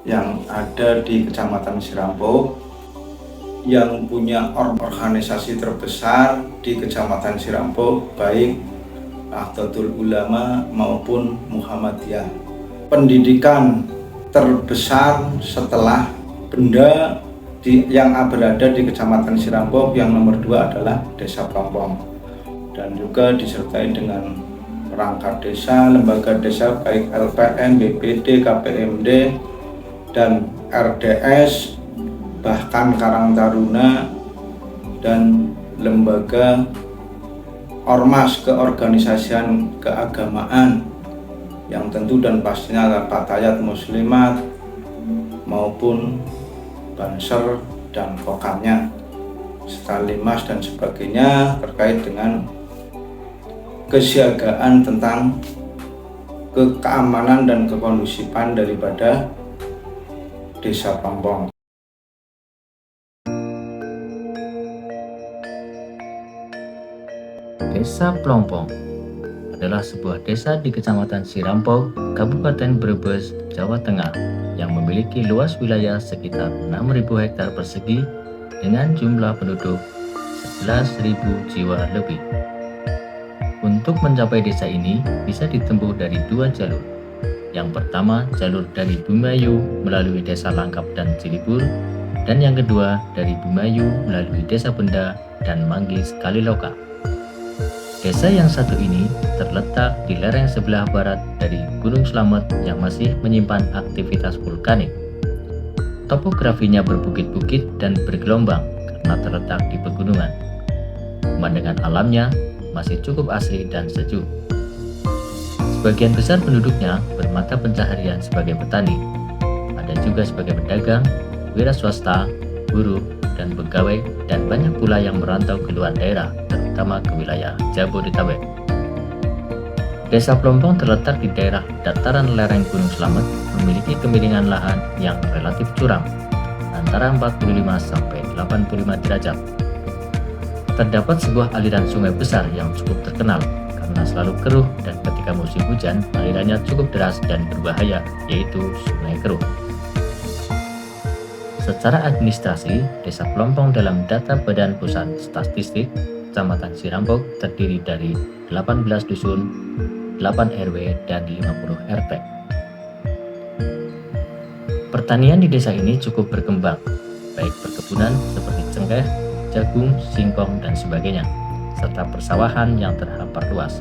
yang ada di Kecamatan Sirampok, yang punya organisasi terbesar di Kecamatan Sirampok, baik Nahdlatul Ulama maupun Muhammadiyah. Pendidikan terbesar setelah benda yang berada di Kecamatan Sirampok yang nomor 2 adalah Desa Plompong, dan juga disertai dengan perangkat desa, lembaga desa baik LPM, BPD, KPMD, dan RDS, bahkan Karang Taruna, dan lembaga ormas keorganisasian keagamaan yang tentu dan pastinya adalah Fatayat Muslimat maupun Banser dan Kokamnya, serta Limas dan sebagainya, terkait dengan kesiagaan tentang keamanan dan kekondusifan daripada Desa Plompong. Desa Plompong adalah sebuah desa di Kecamatan Sirampok, Kabupaten Brebes, Jawa Tengah, yang memiliki luas wilayah sekitar 6.000 hektar persegi dengan jumlah penduduk 11.000 jiwa lebih. Untuk mencapai desa ini bisa ditempuh dari 2 jalur. Yang pertama, jalur dari Bumayu melalui Desa Langkap dan Cilibur, dan yang kedua dari Bumayu melalui Desa Benda dan Manggis Kaliloka. Desa yang satu ini terletak di lereng sebelah barat dari Gunung Slamet yang masih menyimpan aktivitas vulkanik. Topografinya berbukit-bukit dan bergelombang karena terletak di pegunungan. Pemandangan alamnya masih cukup asri dan sejuk. Sebagian besar penduduknya bermata pencaharian sebagai petani. Ada juga sebagai pedagang, wira swasta, buruh, dan pegawai, dan banyak pula yang merantau ke luar daerah, terutama ke wilayah Jabodetabek. Desa Plompong terletak di daerah dataran lereng Gunung Slamet, memiliki kemiringan lahan yang relatif curam, antara 45 sampai 85 derajat. Terdapat sebuah aliran sungai besar yang cukup terkenal karena selalu keruh, dan ketika musim hujan alirannya cukup deras dan berbahaya, yaitu Sungai Keruh. Secara administrasi, Desa Plompong dalam data Badan Pusat Statistik Kecamatan Sirampok terdiri dari 18 dusun, 8 RW, dan 50 RT. Pertanian di desa ini cukup berkembang, baik perkebunan seperti cengkeh, jagung, singkong, dan sebagainya, serta persawahan yang terhampar luas.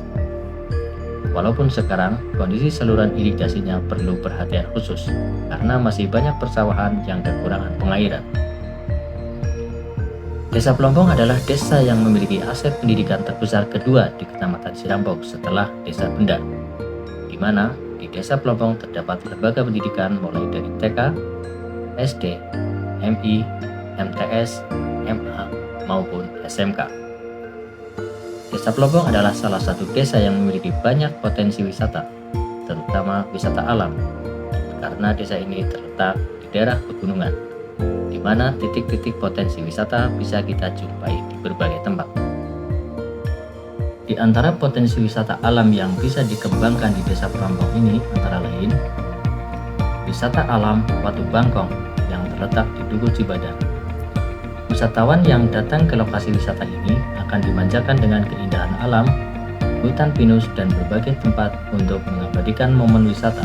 Walaupun sekarang kondisi saluran irigasinya perlu perhatian khusus karena masih banyak persawahan yang kekurangan pengairan. Desa Plompong adalah desa yang memiliki aset pendidikan terbesar kedua di Kecamatan Sirampok setelah Desa Benda, di mana di Desa Plompong terdapat lembaga pendidikan mulai dari TK, SD, MI, MTS, MA, maupun SMK. Desa Plompong adalah salah satu desa yang memiliki banyak potensi wisata, terutama wisata alam, karena desa ini terletak di daerah pegunungan, di mana titik-titik potensi wisata bisa kita jumpai di berbagai tempat. Di antara potensi wisata alam yang bisa dikembangkan di Desa Plompong ini antara lain wisata alam Watu Bangkong yang terletak di Dukuh Cibadan. Wisatawan yang datang ke lokasi wisata ini akan dimanjakan dengan keindahan alam, hutan pinus, dan berbagai tempat untuk mengabadikan momen wisata.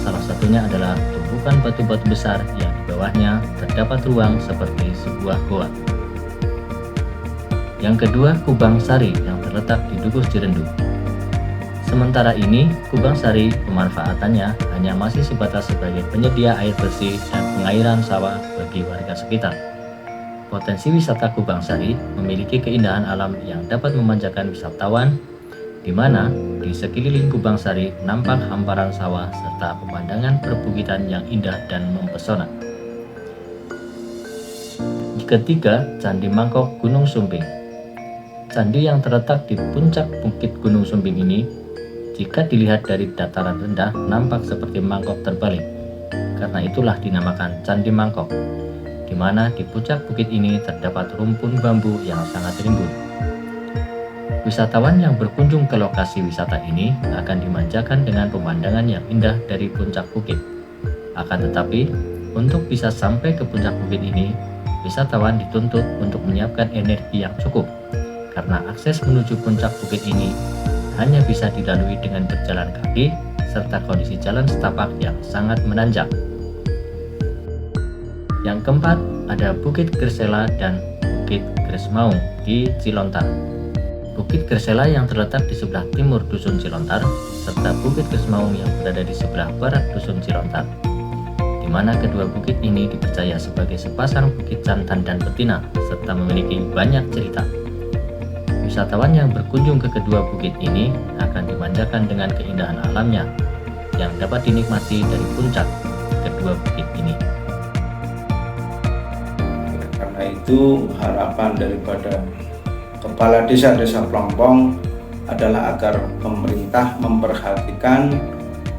Salah satunya adalah tumpukan batu-batu besar yang di bawahnya terdapat ruang seperti sebuah goa. Yang kedua, Kubang Sari yang terletak di Dukuh Cirendu. Sementara ini, Kubang Sari pemanfaatannya hanya masih sebatas sebagai penyedia air bersih dan pengairan sawah bagi warga sekitar. Potensi wisata Kubang Sari memiliki keindahan alam yang dapat memanjakan wisatawan, di mana di sekeliling Kubang Sari nampak hamparan sawah serta pemandangan perbukitan yang indah dan mempesona. Ketiga, Candi Mangkok Gunung Sumbing. Candi yang terletak di puncak bukit Gunung Sumbing ini, jika dilihat dari dataran rendah, nampak seperti mangkok terbalik. Karena itulah dinamakan Candi Mangkok, di mana di puncak bukit ini terdapat rumpun bambu yang sangat rimbun. Wisatawan yang berkunjung ke lokasi wisata ini akan dimanjakan dengan pemandangan yang indah dari puncak bukit. Akan tetapi, untuk bisa sampai ke puncak bukit ini, wisatawan dituntut untuk menyiapkan energi yang cukup, karena akses menuju puncak bukit ini hanya bisa dilalui dengan berjalan kaki serta kondisi jalan setapak yang sangat menanjak. Yang keempat, ada Bukit Gersela dan Bukit Gresmaung di Cilontar. Bukit Gersela yang terletak di sebelah timur Dusun Cilontar, serta Bukit Gresmaung yang berada di sebelah barat Dusun Cilontar, di mana kedua bukit ini dipercaya sebagai sepasang bukit jantan dan betina, serta memiliki banyak cerita. Wisatawan yang berkunjung ke kedua bukit ini akan dimanjakan dengan keindahan alamnya yang dapat dinikmati dari puncak kedua bukit ini. Karena itu harapan daripada Kepala Desa Plompong adalah agar pemerintah memperhatikan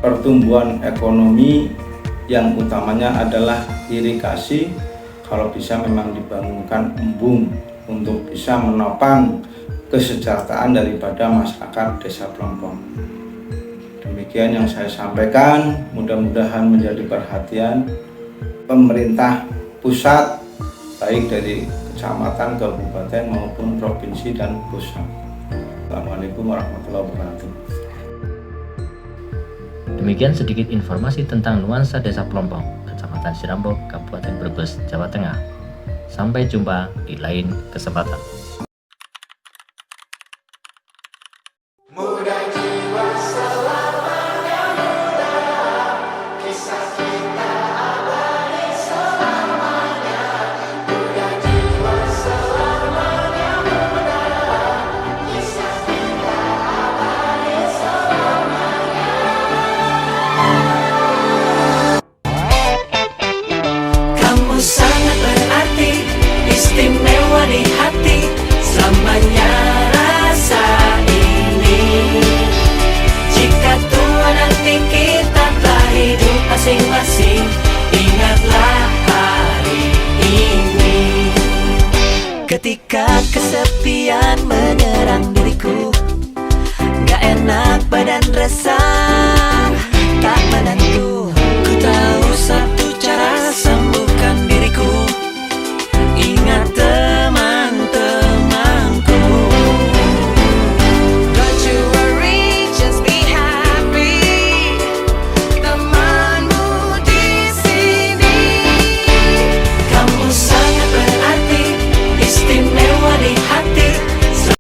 pertumbuhan ekonomi yang utamanya adalah irigasi. Kalau bisa memang dibangunkan embung untuk bisa menopang kesejahteraan daripada masyarakat Desa Plompong. Demikian yang saya sampaikan, mudah-mudahan menjadi perhatian pemerintah pusat, baik dari kecamatan, kabupaten maupun provinsi dan pusat. Assalamualaikum warahmatullahi wabarakatuh. Demikian sedikit informasi tentang nuansa Desa Plompong, Kecamatan Sirambau, Kabupaten Brebes, Jawa Tengah. Sampai jumpa di lain kesempatan. Sangat berarti, istimewa di hati, selamanya rasa ini. Jika tua nanti kita telah hidup masing-masing, ingatlah hari ini. Ketika kesepian